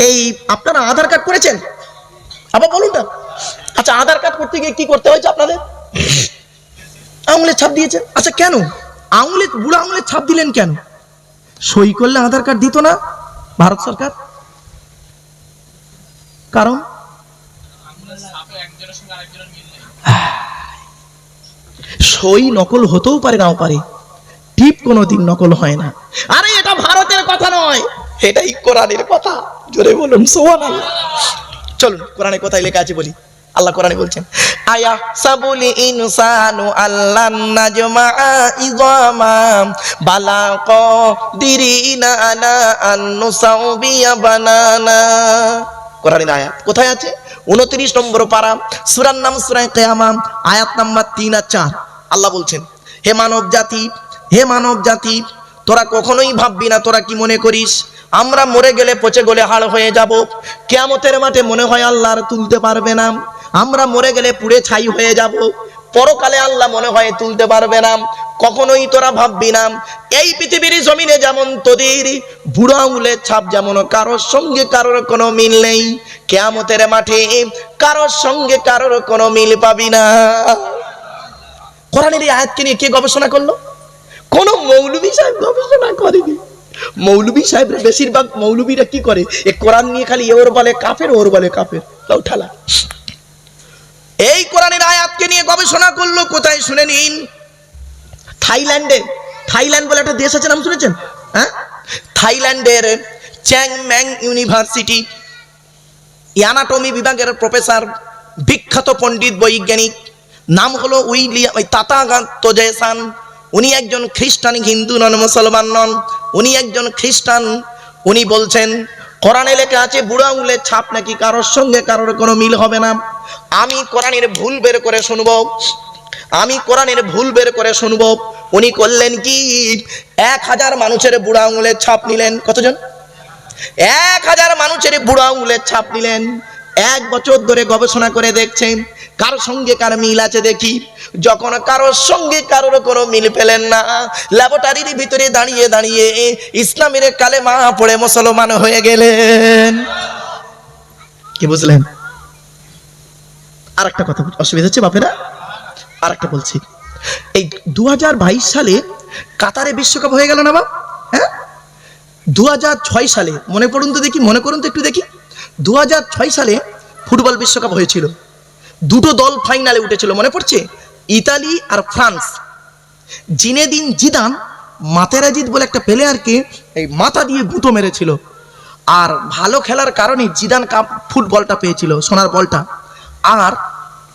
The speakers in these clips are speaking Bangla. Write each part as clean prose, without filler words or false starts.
এই আপনারা আধার কার্ড করেছেন? আবার বলুন না। আচ্ছা, আধার কার্ড করতে গিয়ে কি করতে হয়েছে আপনাদের? আঙুলের ছাপ দিয়েছেন। আচ্ছা, কেন বুড়ো আঙুলের ছাপ দিলেন কেন? সই করলে আধার কার্ড দিত না ভারত সরকার? কারণ সই নকল হতেও পারে, নাও পারে, টিপ কোনোদিন নকল হয় না। আরে এটা ভারতের কথা নয়, এটাই কোরআনের কথা। জোরে বলুন সুবহানাল্লাহ। চলুন কোরআনের কথাই লেখা আছে বলি। আল্লাহ কোরআনে বলছেন, আয়া সাবুল ইনসানু আল্লান নাজমা ইযামা বালা কাদিরিনা আলা আন নুসাউবিয়া বানানা। কোরআনের আয়াত কোথায় আছে? 29 নম্বর পারা, সূরার নাম সূরা কিয়ামা, আয়াত নাম্বার 3 আর 4। আল্লাহ বলছেন, হে মানব জাতি, তোরা কখনোই ভাববি না, তোরা কি মনে করিস আমরা মরে গেলে পচে গলে হাড় হয়ে যাব? কিয়ামতের মাঠে মনে হয় আল্লাহ আর তুলতে পারবে না। আমরা মরে গেলে পুড়ে ছাই হয়ে যাব, পরকালে আল্লাহ মনে হয় তুলতে পারবে না। কখনোই তোরা ভাববি না এই পৃথিবীর জমিনে যেমন তোদের বুড়ো আঙুলের ছাপ, যেমন কারোর সঙ্গে কারোর কোনো মিল নেই, কিয়ামতের মাঠে কারোর সঙ্গে কারোর কোনো মিল পাবি না। কোরআনের এই আয়াতকে নিয়ে কে গবেষণা করলো? কোন মৌলভী সাহেব গবেষণা করেনি। মৌলভী সাহেবরা, বেশিরভাগ মৌলভীরা কি করে, এই কোরআন নিয়ে খালি ওর বলে কাফের, ওর বলে কাফের, লাউ ঠালা। এই কোরআনের আয়াতকে নিয়ে গবেষণা করলো কোথায় শুনে নিন? থাইল্যান্ডে। থাইল্যান্ড বলে একটা দেশ আছে, নাম শুনেছেন? হ্যাঁ, থাইল্যান্ডের চ্যাংম্যাং ইউনিভার্সিটি অ্যানাটমি বিভাগের প্রফেসর, বিখ্যাত পণ্ডিত বৈজ্ঞানিক, নাম হলো উইলিয়াম তাতাগাতজেসান। উনি একজন খ্রিস্টান, হিন্দু নন, মুসলমান নন, উনি একজন খ্রিস্টান। উনি বলছেন কোরআনে লেখা আছে বুড়ো আঙুলের ছাপ নাকি কারোর সঙ্গে কারোর কোনো মিল হবে না। আমি কোরআনের ভুল বের করে শুনবো। উনি করলেন কি, 1000 মানুষের বুড়ো আঙুলের ছাপ নিলেন। কতজন? 1000 মানুষের বুড়ো আঙুলের ছাপ নিলেন। 1 বছর ধরে গবেষণা করে দেখছেন কারোর সঙ্গে কার মিল আছে দেখি। যখন কারোর সঙ্গে কারোর কোনো মিল পেলেন না, ল্যাবরেটরির ভিতরে দাঁড়িয়ে দাঁড়িয়ে ইসলামের কালেমা পড়ে মুসলমান হয়ে গেলেন। কি বুঝলেন? আর একটা কথা, অসুবিধা হচ্ছে বাপেরা? আর একটা বলছি, এই 2022 সালে কাতারে বিশ্বকাপ হয়ে গেল না বাপ? হ্যাঁ, 2006 সালে মনে করুন তো একটু দেখি। 2006 সালে ফুটবল বিশ্বকাপ হয়েছিল, 2টো দল ফাইনালে উঠেছিল, মনে পড়ছে? ইতালি আর ফ্রান্স। জিনেদিন জিদান মাতেরাজিদ বলে একটা প্লেয়ারকে এই মাথা দিয়ে গুঁতো মেরেছিল, আর ভালো খেলার কারণে জিদান কাপ ফুটবলটা পেয়েছিল, সোনার বলটা, আর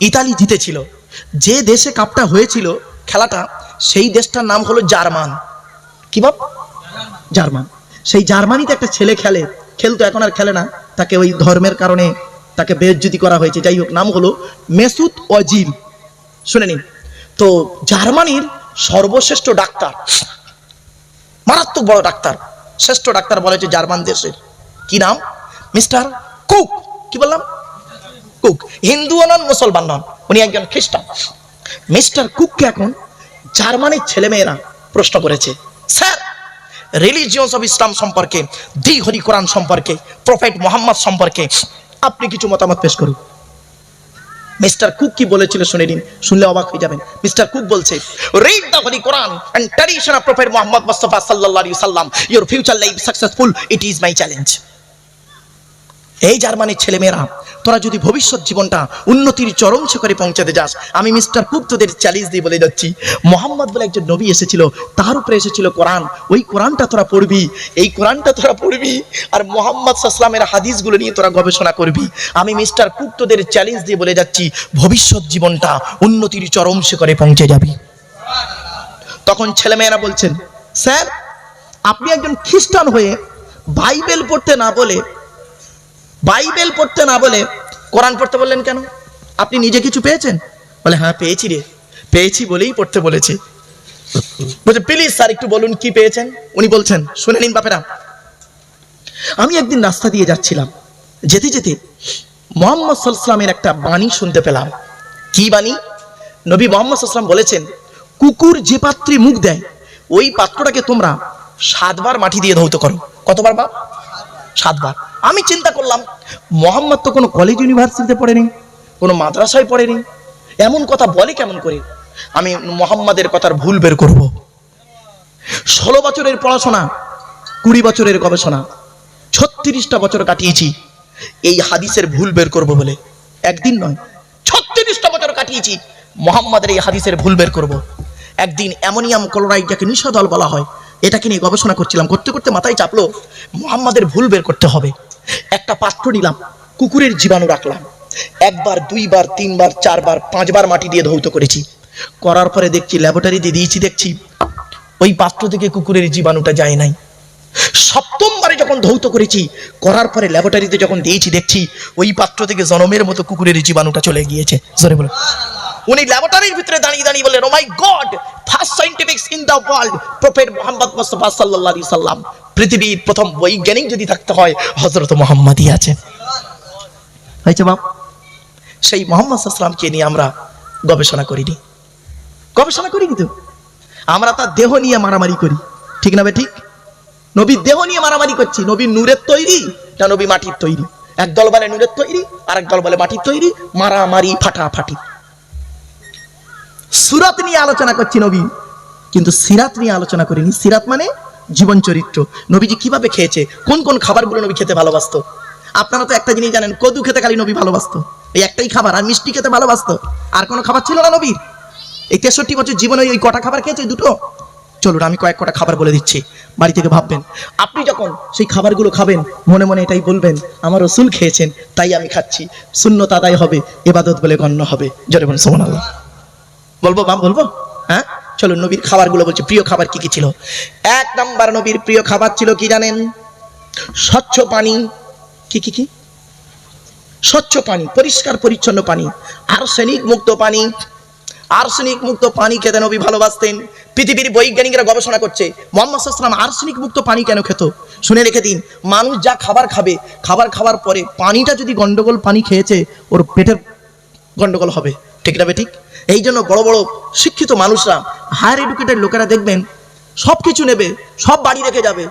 ইতালি জিতেছিল। যে দেশে কাপটা হয়েছিল খেলাটা, সেই দেশটার নাম হলো জার্মান। কি বাপ? জার্মান। সেই জার্মানিতে একটা ছেলে খেলতো, এখন আর খেলে না, তাকে ওই ধর্মের কারণে তাকে বেইজ্জতি করা হয়েছে। যাই হোক, নাম হলো মেসুত ওজিল। শুনে নিন তো, জার্মানির সর্বশ্রেষ্ঠ ডাক্তার, মারাত্মক বড় ডাক্তার, শ্রেষ্ঠ ডাক্তার বলেছে জার্মান দেশের, কি নাম? Mister cook. কি বললাম? কুক। হিন্দু নন, মুসলমান নন, উনি একজন খ্রিস্টান। মিস্টার কুককে এখন জার্মানির ছেলেমেয়েরা প্রশ্ন করেছে, স্যার রিলিজিয়ন্স অফ ইসলাম সম্পর্কে, দি হরি কোরআন সম্পর্কে, প্রফেট মোহাম্মদ সম্পর্কে আপনি কিছু মতামত পেশ করুন। মিস্টার কুক কি বলেছিল শুনে নিন, শুনলে অবাক হয়ে যাবেন। মিস্টার কুক বলছে, read the holy Quran and tradition of prophet Muhammad Mustafa সাল্লাল্লাহু আলাইহি ওয়াসাল্লাম, your future life successful, it is my challenge. এই জার্মানির ছেলেমেয়েরা, তোরা যদি ভবিষ্যৎ জীবনটা উন্নতির চরম শিখরে পৌঁছাতে যাস, আমি মিস্টার কুক তোদের চ্যালেঞ্জ দিয়ে বলে যাচ্ছি, মোহাম্মদ বলে একজন নবী এসেছিল, তার উপরে এসেছিল কোরআন, ওই কোরআনটা তোরা পড়বি, এই কোরআনটা তোরা পড়বি, আর মোহাম্মদ সাল্লাল্লাহু আলাইহি ওয়াসাল্লামের হাদিসগুলো নিয়ে তোরা গবেষণা করবি। আমি মিস্টার কুক তোদের চ্যালেঞ্জ দিয়ে বলে যাচ্ছি, ভবিষ্যৎ জীবনটা উন্নতির চরম শিখরে পৌঁছে যাবি। তখন ছেলেমেয়েরা বলছেন, স্যার আপনি একজন খ্রিস্টান হয়ে বাইবেল পড়তে না বলে কোরআন পড়তে বললেন কেন? আপনি নিজে কিছু পেয়েছেন? বলে, হ্যাঁ পেয়েছি রে, পেয়েছি বলেই পড়তে বলেছে। বলছে, প্লিজ স্যার একটু বলুন কি পেয়েছেন। উনি বলছেন, শুনে নিন বাপেরা, আমি একদিন রাস্তা দিয়ে যাচ্ছিলাম, যেতে যেতে মুহাম্মদ সাল্লাল্লাহু আলাইহি ওয়াসাল্লামের একটা বাণী শুনতে পেলাম। কি বাণী? নবী মুহাম্মদ সাল্লাল্লাহু আলাইহি ওয়াসাল্লাম বলেছেন, কুকুর যে পাত্রে মুখ দেয়, ওই পাত্রটাকে তোমরা 7 বার মাটি দিয়ে ধৌত করো। কতবার বাপ? 7 বার। আমি চিন্তা করলাম মোহাম্মদ তো কোনো কলেজ ইউনিভার্সিটিতে পড়েনি, কোনো মাদ্রাসায় পড়েনি, এমন কথা বলে কেমন করে? আমি মোহাম্মদের কথার ভুল বের করব। 16 বছরের পড়াশোনা, 20 বছরের গবেষণা, 36টা বছর কাটিয়েছি এই হাদিসের ভুল বের করব বলে। একদিন নয়, 36টা বছর কাটিয়েছি মোহাম্মদের এই হাদিসের ভুল বের করব। একদিন অ্যামোনিয়াম ক্লোরাইড, যাকে নিশাদল বলা হয়, এটাকে নিয়ে গবেষণা করছিলাম। করতে করতে মাথায় চাপলো মোহাম্মদের ভুল বের করতে হবে। একটা পাত্র নিলাম, কুকুরের জীবাণু রাখলাম, 1 বার 2 বার 3 বার 4 বার 5 বার মাটি দিয়ে ধৌত করেছি। করার পরে দেখছি ল্যাবরেটরিতে দিয়েছি, দেখছি ওই পাত্র থেকে কুকুরের জীবাণুটা যায় নাই। 7ম বারে যখন ধৌত করেছি, করার পরে ল্যাবরেটরিতে যখন দিয়েছি, দেখছি ওই পাত্র থেকে জনমের মতো কুকুরের জীবাণুটা চলে গিয়েছে। জোরে বলো। উনি ল্যাবরেটরির ভিতরে দাঁড়িয়ে দাঁড়িয়ে বললেন, oh my god, first scientific in the world, prophet Muhammad Mustafa সাল্লাল্লাহু আলাইহি সাল্লাম। পৃথিবীর প্রথম বৈজ্ঞানিক যদি থাকতে হয়, হযরত মুহাম্মদই আছে। হয়েছে বাপ। সেই মুহাম্মদ সাল্লাল্লাহু আলাইহি সাল্লামকে নিয়ে আমরা গবেষণা করিনি তো, আমরা তার দেহ নিয়ে মারামারি করি, ঠিক না বে ঠিক? নবীর দেহ নিয়ে মারামারি করছি। নবীর নূরের তৈরি না নবী মাটির তৈরি? একদল বলে নূরের তৈরি, আর একদল বলে মাটির তৈরি, মারামারি ফাটাফাটি। সুরাত নিয়ে আলোচনা করছি নবী, কিন্তু সিরাত নিয়ে আলোচনা করিনি। সিরাত মানে জীবন চরিত্র, নবীজি কিভাবে খেয়েছে, কোন কোন খাবারগুলো নবী খেতে ভালোবাসতো। আপনারা তো একটা জিনিস জানেন, কদু খেতে খালি নবী ভালোবাসতো, এই একটাই খাবার। আর মিষ্টি খেতে ভালোবাসতো, আর কোনো খাবার ছিল না নবীর। এই 63 বছর জীবনে ওই কটা খাবার খেয়েছে, দুটো। চলুন আমি কয়েক কটা খাবার বলে দিচ্ছি, বাড়ি থেকে ভাববেন। আপনি যখন সেই খাবারগুলো খাবেন, মনে মনে এটাই বলবেন, আমার রাসূল খেয়েছেন তাই আমি খাচ্ছি, সুন্নত আদায় হবে, ইবাদত বলে গণ্য হবে। জোরে বলুন সুবহানাল্লাহ। বলবো বাপ, বলবো? হ্যাঁ, চলুন নবীর খাবারগুলো বলছি। প্রিয় খাবার কি কি ছিল? 1 নাম্বার নবীর প্রিয় খাবার ছিল কি জানেন? স্বচ্ছ পানি। কি? স্বচ্ছ পানি, পরিষ্কার পরিচ্ছন্ন পানি, আর্সেনিক মুক্ত পানি। আর্সেনিক মুক্ত পানি খেতে নবী ভালোবাসতেন। পৃথিবীর বৈজ্ঞানিকরা গবেষণা করছে মুহাম্মদ সাল্লাল্লাহু আলাইহি ওয়াসাল্লাম আর্সেনিক মুক্ত পানি কেন খেত। শুনে রেখে দিন, মানুষ যা খাবার খাবে, খাবার খাওয়ার পরে পানিটা যদি গন্ডগোল পানি খেয়েছে, ওর পেটের গন্ডগোল হবে, ঠিক না ঠিক? এই জন্য বড় বড় শিক্ষিত মানুষরা, হায়ার এডুকেটেড লোকেরা দেখবেন সব কিছু নেবে, সব বাড়ি রেখে যাবে,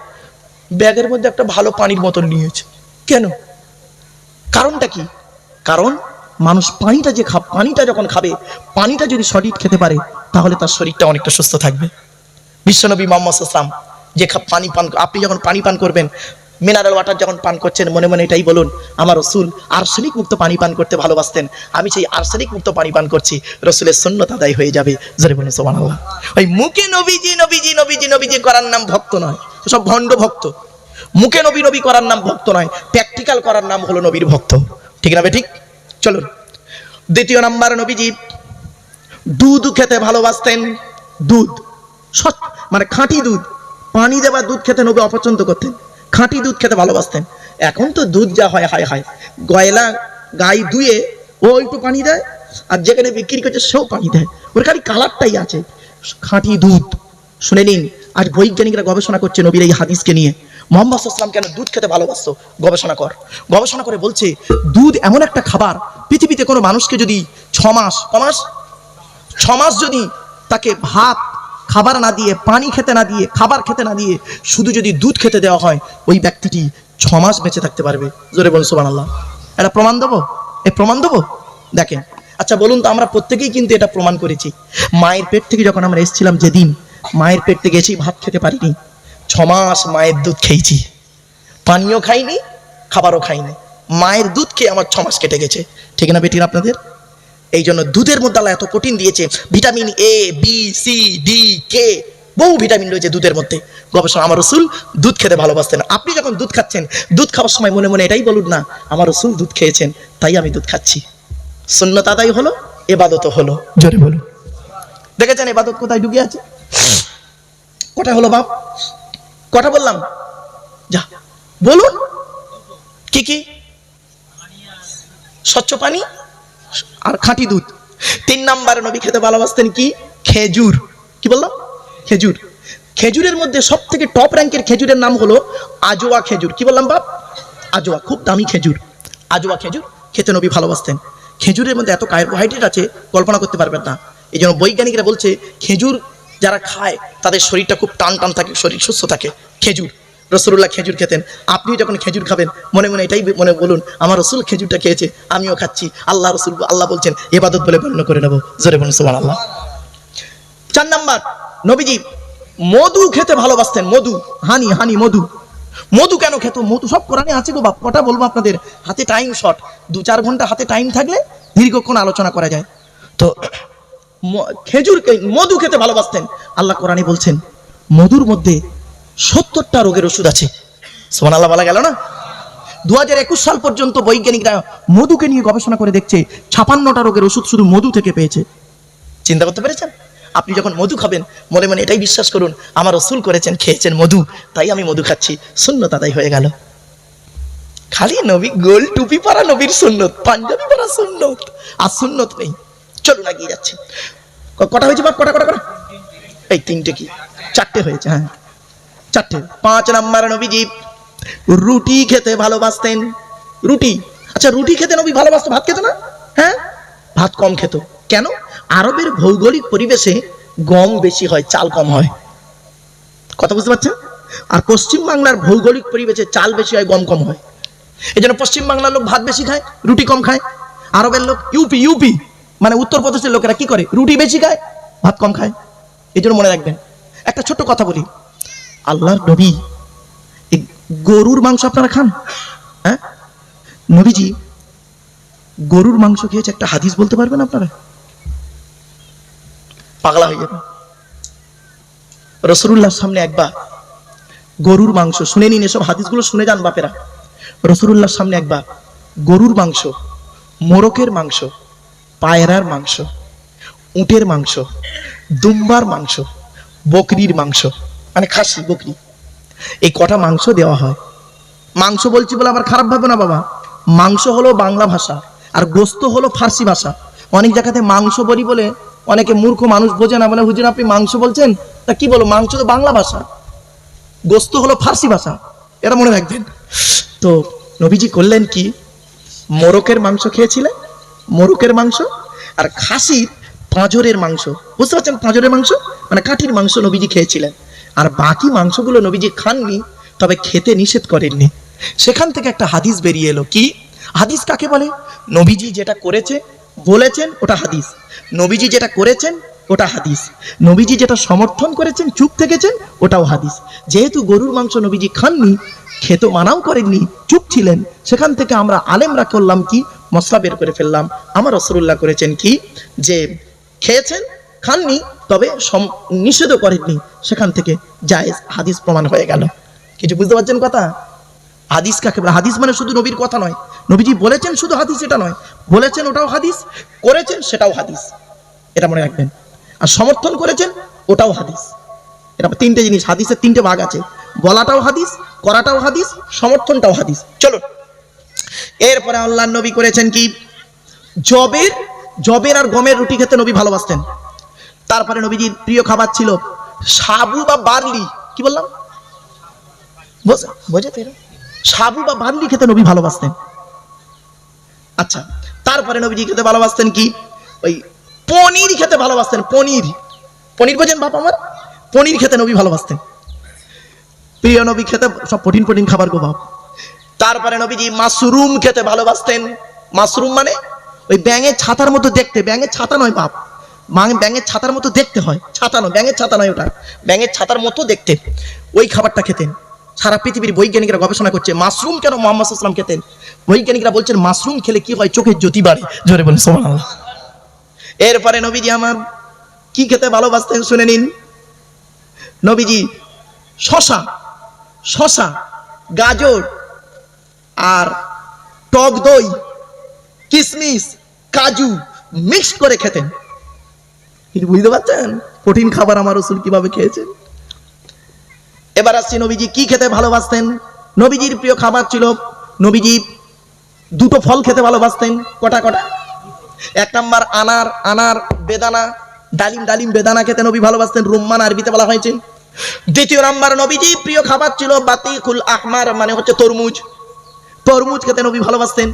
ব্যাগের মধ্যে একটা ভালো পানির বোতল নিয়েছে। কেন? কারণটা কি? কারণ মানুষ পানিটা যখন খাবে, পানিটা যদি সঠিক খেতে পারে, তাহলে তার শরীরটা অনেকটা সুস্থ থাকবে। বিশ্বনবী মুহাম্মদ সাল্লাল্লাহু আলাইহি ওয়াসাল্লাম যে পানি পান, আপনি যখন পানি পান করবেন, মিনারেল ওয়াটার যখন পান করছেন, মনে মনে এটাই বলুন, আমার রাসূল আর্সেনিক মুক্ত পানি পান করতে ভালোবাসতেন, আমি সেই আর্সেনিক মুক্ত পানি পান করছি, রাসূলের সুন্নাত আদায় হয়ে যাবে। জোরে বলুন সুবহানাল্লাহ। ওই মুখে নবীজি নবীজি নবীজি নবীজি করার নাম ভক্ত নয়, সব ভণ্ড ভক্ত। মুখে নবী নবী করার নাম ভক্ত নয়, প্র্যাকটিক্যাল করার নাম হলো নবীর ভক্ত, ঠিক না ঠিক? চলুন, 2 নাম্বার নবীজি দুধ খেতে ভালোবাসতেন। দুধ মানে খাঁটি দুধ, পানি দেওয়া দুধ খেতে নবী অপছন্দ করতেন, খাঁটি দুধ খেতে ভালোবাসতেন। এখন তো দুধ যা হয়, হায় হায়, গয়লা গাই ধুয়ে ও একটু পানি দেয়, আর যেখানে বিক্রি করছে সেও পানি দেয়, ওর খালি কালারটাই আছে। খাঁটি দুধ। শুনে নিন, আজ বৈজ্ঞানিকরা গবেষণা করছে নবীর এই হাদিসকে নিয়ে। মুহাম্মদ সাল্লাল্লাহু আলাইহি ওয়াসাল্লাম কেন দুধ খেতে ভালোবাসতো, গবেষণা করে বলছে, দুধ এমন একটা খাবার, পৃথিবীতে কোনো মানুষকে যদি 6 মাস যদি তাকে ভাত খাবার না দিয়ে, পানি খেতে না দিয়ে, খাবার খেতে না দিয়ে, শুধু যদি দুধ খেতে দেওয়া হয়, ওই ব্যক্তিটি 6 মাস বেঁচে থাকতে পারবে। জোরে বলুন সুবহানাল্লাহ। এটা প্রমাণ দেবো? প্রমাণ দেবো? দেখেন, আচ্ছা বলুন তো, আমরা প্রত্যেকেই কিন্তু এটা প্রমাণ করেছি। মায়ের পেট থেকে যখন আমরা এসেছিলাম, যেদিন মায়ের পেট থেকে এসেই ভাত খেতে পারিনি, 6 মাস মায়ের দুধ খেয়েছি, পানিও খাইনি, খাবারও খাইনি, মায়ের দুধ খেয়ে আমার 6 মাস কেটে গেছে, ঠিক না বেটির আপনাদের? এই জন্য দুধের মধ্যে আল্লাহ এত প্রোটিন দিয়েছে, vitamin A, B, C, D, K, বহু ভিটামিন রয়েছে দুধের মধ্যে। গবেষণা, আমার রাসূল দুধ খেতে ভালোবাসতেন। আপনি যখন দুধ খাচ্ছেন, দুধ খাওয়ার সময় মনে মনে এটাই বলুন না, আমার রাসূল দুধ খেয়েছেন তাই আমি দুধ খাচ্ছি, সুন্নাত আদায় হলো, ইবাদতও হলো। জোরে বলুন। দেখেছেন ইবাদত কোথায় ঢুকে আছে? কটা হলো বাপ? কটা বললাম? যা বলুন, কি? স্বচ্ছ পানি আর খাঁটি দুধ। 3 নাম্বার নবী খেতে ভালোবাসতেন কি? খেজুর। কি বললাম? খেজুর। খেজুরের মধ্যে সব থেকে টপ র্যাঙ্কের খেজুরের নাম হলো আজওয়া খেজুর। কি বললাম বাপ? আজওয়া, খুব দামি খেজুর। আজওয়া খেজুর খেতে নবী ভালোবাসতেন। খেজুরের মধ্যে এত কার্বোহাইড্রেট আছে, কল্পনা করতে পারবেন না। এই জন্য বৈজ্ঞানিকরা বলছে, খেজুর যারা খায় তাদের শরীরটা খুব টান থাকে, শরীর সুস্থ থাকে। খেজুর রাসূলুল্লাহ খেজুর খেতেন। আপনি যখন খেজুর খাবেন মনে মনে এটাই মনে বলুন, আমার রাসূল খেজুরটা খেয়েছে, আমিও খাচ্ছি। আল্লাহ রাসূল আল্লাহ বলছেন ইবাদত বলে গণ্য করে নেব। জোরে বলুন সুবহানাল্লাহ। 4 নাম্বার, নবীজি মধু খেতে ভালোবাসতেন। মধু, হানি হানি মধু। মধু কেন খেত? মধু সব কোরআনে আছে গো বাপ, কটা বলবো আপনাদের, হাতে টাইম শর্ট, 2-4 ঘন্টা হাতে টাইম থাকলে দীর্ঘক্ষণ আলোচনা করা যায়। তো খেজুরকে মধু খেতে ভালোবাসতেন। আল্লাহ কোরআনে বলছেন মধুর মধ্যে 70টা রোগের ওষুধ আছে। সুবহানাল্লাহ বলা গেল না? 2021 সাল পর্যন্ত বৈজ্ঞানিকরা মধুকে নিয়ে গবেষণা করে দেখছে 56টা রোগের ওষুধ শুধু মধু থেকে পেয়েছে। চিন্তা করতে পেরেছেন? আপনি যখন মধু খাবেন মনে মনে এটাই বিশ্বাস করুন, আমার রাসূল করেছেন, খেয়েছেন মধু, তাই আমি মধু খাচ্ছি। সুন্নত আদায় হয়ে গেল। খালি নবী গোল টুপি পরা নবীর সুন্নত, পাঞ্জাবি পরা সুন্নত, আর সুন্নত নেই। চলুন এগিয়ে যাচ্ছি। কটা হয়েছে বাপ? কটা কটা কটা? এই 3টে কি 4টে হয়েছে? হ্যাঁ 4টে। 5 নাম্বার, নবীজি রুটি খেতে ভালোবাসতেন। রুটি, আচ্ছা রুটি খেতে নবী ভালোবাসতো, ভাত খেত না? হ্যাঁ, ভাত কম খেত। কেন? আরবের ভৌগোলিক পরিবেশে গম বেশি হয়, চাল কম হয়। কথা বুঝতে পারছেন? আর পশ্চিম বাংলার ভৌগোলিক পরিবেশে চাল বেশি হয়, গম কম হয়। এই জন্য পশ্চিম বাংলার লোক ভাত বেশি খায়, রুটি কম খায়। আরবের লোক ইউপি মানে উত্তরপ্রদেশের লোকেরা কি করে? রুটি বেশি খায়, ভাত কম খায়। এই জন্য মনে রাখবেন। একটা ছোট্ট কথা বলি, আল্লাহর নবী গরুর মাংস আপনারা খান? হ্যাঁ, নবীজি গরুর মাংস খেয়েছে, একটা হাদিস বলতে পারবেন আপনারা? পাগলা হয়ে যাবে। রাসূলুল্লাহর সামনে একবার গরুর মাংস, শুনে নিন, এসব হাদিসগুলো শুনে যান বাপেরা। রাসূলুল্লাহর সামনে একবার গরুর মাংস, মোরকের মাংস, পায়রার মাংস, উটের মাংস, দুম্বার মাংস, বকরির মাংস, মানে খাসি বকরি, এই কটা মাংস দেওয়া হয়। মাংস বলছি বলে আবার খারাপ ভাবে না বাবা, মাংস হলো বাংলা ভাষা আর গোস্ত হলো ফার্সি ভাষা। অনেক জায়গাতে মাংস বলি বলে অনেকে মূর্খ মানুষ বোঝে না, বলে হুজুর আপনি মাংস বলছেন, তা কি বলো, মাংস তো বাংলা ভাষা, গোস্ত হলো ফার্সি ভাষা, এটা মনে রাখবেন। তো নবীজি করলেন কি, মোরকের মাংস খেয়েছিলেন, মোরকের মাংস আর খাসির পাঁজরের মাংস, বুঝতে পারছেন? পাঁজরের মাংস মানে কাঠির মাংস নবীজি খেয়েছিলেন। আর বাকি মাংসগুলো নবীজি খাননি, তবে খেতে নিষেধ করেননি। সেখান থেকে একটা হাদিস বেরিয়ে এলো। কি হাদিস কাকে বলে? নবীজি যেটা করেছে বলেছেন ওটা হাদিস, নবীজি যেটা করেছেন ওটা হাদিস, নবীজি যেটা সমর্থন করেছেন, চুপ থেকেছেন, ওটাও হাদিস। যেহেতু গরুর মাংস নবীজি খাননি, খেতে মানাও করেননি, চুপ ছিলেন, সেখান থেকে আমরা আলেমরা করলাম কি, মশলা বের করে ফেললাম। আমার রাসূলুল্লাহ করেছেন কি, যে খেয়েছেন, খাননি, তবে নিষেধও করেননি, সেখান থেকে জায়েজ হাদিস প্রমাণ হয়ে গেল। কিছু বুঝতে পারছেন কথা? হাদিস কাকে বলে? হাদিস মানে শুধু নবীর কথা নয়, নবীজি বলেছেন শুধু হাদিস এটা নয়, বলেছেন ওটাও হাদিস, করেছেন সেটাও হাদিস, এটা মনে রাখবেন। আর সমর্থন করেছেন ওটাও হাদিস। এটা 3টে জিনিস, হাদিসের 3টে ভাগ আছে, বলাটাও হাদিস, করাটাও হাদিস, সমর্থনটাও হাদিস। চলো এরপরে আল্লাহর নবী করেছেন কি, জবের আর গমের রুটি খেতে নবী ভালোবাসতেন। তারপরে নবীজির প্রিয় খাবার ছিল সাবু বা বার্লি। কি বললাম? বোঝাতে সাবু বা বার্লি খেতে নবী ভালোবাসতেন। আচ্ছা, তারপরে নবীজি খেতে ভালোবাসতেন কি, ওই পনির খেতে ভালোবাসতেন। পনির বোঝেন বাপ আমার? পনির খেতে নবী ভালোবাসতেন। প্রিয় নবী খেতে সব প্রোটিন খাবার গো বাপ। তারপরে নবীজি মাশরুম খেতে ভালোবাসতেন। মাশরুম মানে ওই ব্যাঙের ছাতার মতো দেখতে, ব্যাঙের ছাতা নয় বাপ, ব্যাঙের ছাতার মতো দেখতে হয়, ছাতা নয়, ব্যাঙের ছাতা নয়, ওটা ব্যাঙের ছাতার মতো দেখতে, ওই খাবারটা খেতেন। সারা পৃথিবীর বৈজ্ঞানিকরা গবেষণা করছে মাশরুম কেন মুহাম্মদ সাল্লাল্লাহু আলাইহি ওয়াসাল্লাম খেতেন। বৈজ্ঞানিকরা বলছেন মাশরুম খেলে কি হয়, চোখের জ্যোতি বাড়ে। জোরে বলেন সুবহানাল্লাহ। এরপরে নবীজি আমার কি খেতে ভালোবাসতেন শুনে নিন। নবীজি শশা, গাজর আর টক দই, কিশমিশ, কাজু মিক্স করে খেতেন। কিন্তু বুঝতে পারছেন প্রোটিন খাবার আমার রাসূল কিভাবে খেয়েছেন। এবার আসছি নবীজি কি খেতে ভালোবাসতেন। নবীজির প্রিয় খাবার ছিল, নবীজি 2টো ফল খেতে ভালোবাসতেন। কটা? 1 নাম্বার আনার, বেদানা, ডালিম বেদানা খেতে নবী ভালোবাসতেন, রুম্মান আরবিতে বলা হয়েছে। 2 নাম্বার নবীজি প্রিয় খাবার ছিল বাতিকুল আহমার, মানে হচ্ছে তরমুজ খেতে নবী ভালোবাসতেন।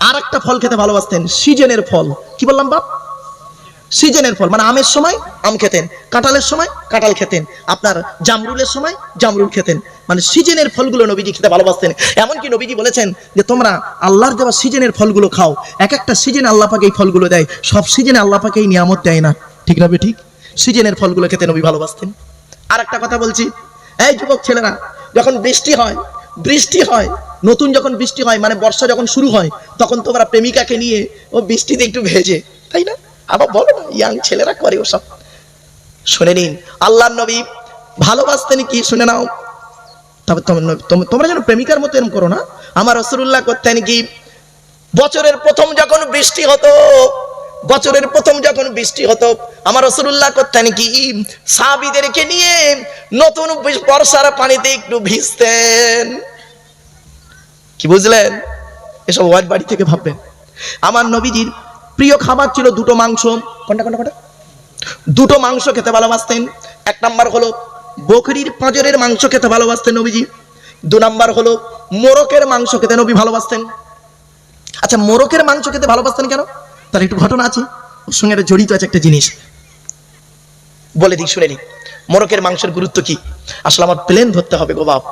আর একটা ফল খেতে ভালোবাসতেন, সিজনের ফল। কি বললাম বাপ? সিজনের ফল মানে আমের সময় আম খেতেন, কাঁঠালের সময় কাঁঠাল খেতেন, আপনার জামরুলের সময় জামরুল খেতেন। মানে সিজনের ফলগুলো নবীজি খেতে ভালোবাসতেন। এমনকি নবীজি বলেছেন যে তোমরা আল্লাহর দেওয়া সিজনের ফলগুলো খাও। এক একটা সিজনে আল্লাহ পাক এই ফলগুলো দেয়, সব সিজনে আল্লাহ পাক এই নিয়ামত দেয় না। ঠিক না ঠিক? সিজনের ফলগুলো খেতে নবী ভালোবাসতেন। আর একটা কথা বলছি, এই যুবক ছেলেরা, যখন বৃষ্টি হয় নতুন যখন বৃষ্টি হয়, মানে বর্ষা যখন শুরু হয়, তখন তোমরা প্রেমিকাকে নিয়ে ও বৃষ্টিতে একটু ভেজে, তাই না? আবার বলো না, ইয়াং ছেলেরা করে ওসব। শুনে নিন, আল্লাহর নবী ভালোবাসতেন কি শুনে নাও। তবে তোমরা যেন প্রেমিকার মতো এরকম করো না। আমার রাসূলুল্লাহ করতেন কি, বছরের প্রথম যখন বৃষ্টি হতো আমার রাসূলুল্লাহ করতেন কি, সাহাবীদেরকে নিয়ে নতুন বর্ষার পানিতে একটু ভিজতেন। কি বুঝলেন? এসব ওয়াজ বাড়ি থেকে ভাববেন। আমার নবীজির প্রিয় খাবার ছিল দুটো মাংস। কোনটা? দুটো মাংস খেতে ভালোবাসতেন। এক নাম্বার হলো বকরির পাঁজরের মাংস খেতে ভালোবাসতেন নবীজি। 2 নাম্বার হলো মোরকের মাংস খেতে নবী ভালোবাসতেন। আচ্ছা, মোরকের মাংস খেতে ভালোবাসতেন কেন? তার একটু ঘটনা আছে, ওর সঙ্গে জড়িত আছে একটা জিনিস, বলে দিই শুনে নিই। মোরকের মাংসের গুরুত্ব কি? আসলে আমার প্লেন ধরতে হবে গো বাপ,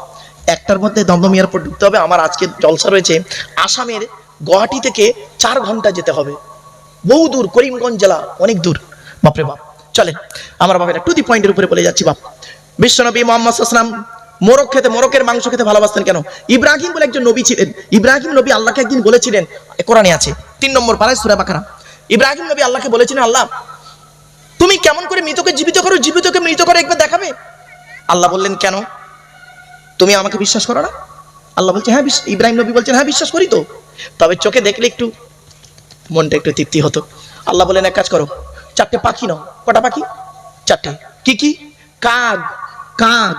একটার মধ্যে দমদম এয়ারপোর্ট ঢুকতে হবে। আমার আজকে জলসা রয়েছে আসামের গুয়াহাটি থেকে 4 ঘন্টা যেতে হবে, বহু দূর, করিমগঞ্জ জেলা, অনেক দূর। বাপরে বাপ, চলেন আমার বাপেরা টু দি পয়েন্টের উপরে বলে যাচ্ছি। বাপ, বিশ্বনবী মুহাম্মদ সাল্লাল্লাহু আলাইহি ওয়াসাল্লাম মোরকের মাংস খেতে ভালোবাসতেন কেন? ইব্রাহিম বলে একজন নবী ছিলেন। ইব্রাহিম নবী আল্লাহকে একদিন বলেছিলেন, কোরআনে আছে 3 নম্বর পারায় সূরা বাকারা। ইব্রাহিম নবী আল্লাহকে বলেছিলেন, আল্লাহ তুমি কেমন করে মৃতকে জীবিত করো, জীবিতকে মৃত করে একবার দেখাবে। আল্লাহ বললেন, কেন? তুমি আমাকে বিশ্বাস করো না? আল্লাহ বলছে হ্যাঁ। ইব্রাহিম নবী বলছেন, হ্যাঁ বিশ্বাস করি তো, তবে চোখে দেখলে একটু মনটা একটু তৃপ্তি হতো। আল্লাহ বলেন, এক কাজ করো, 4টে পাখি নাও। কটা পাখি? 4টে। কি কি? কাক,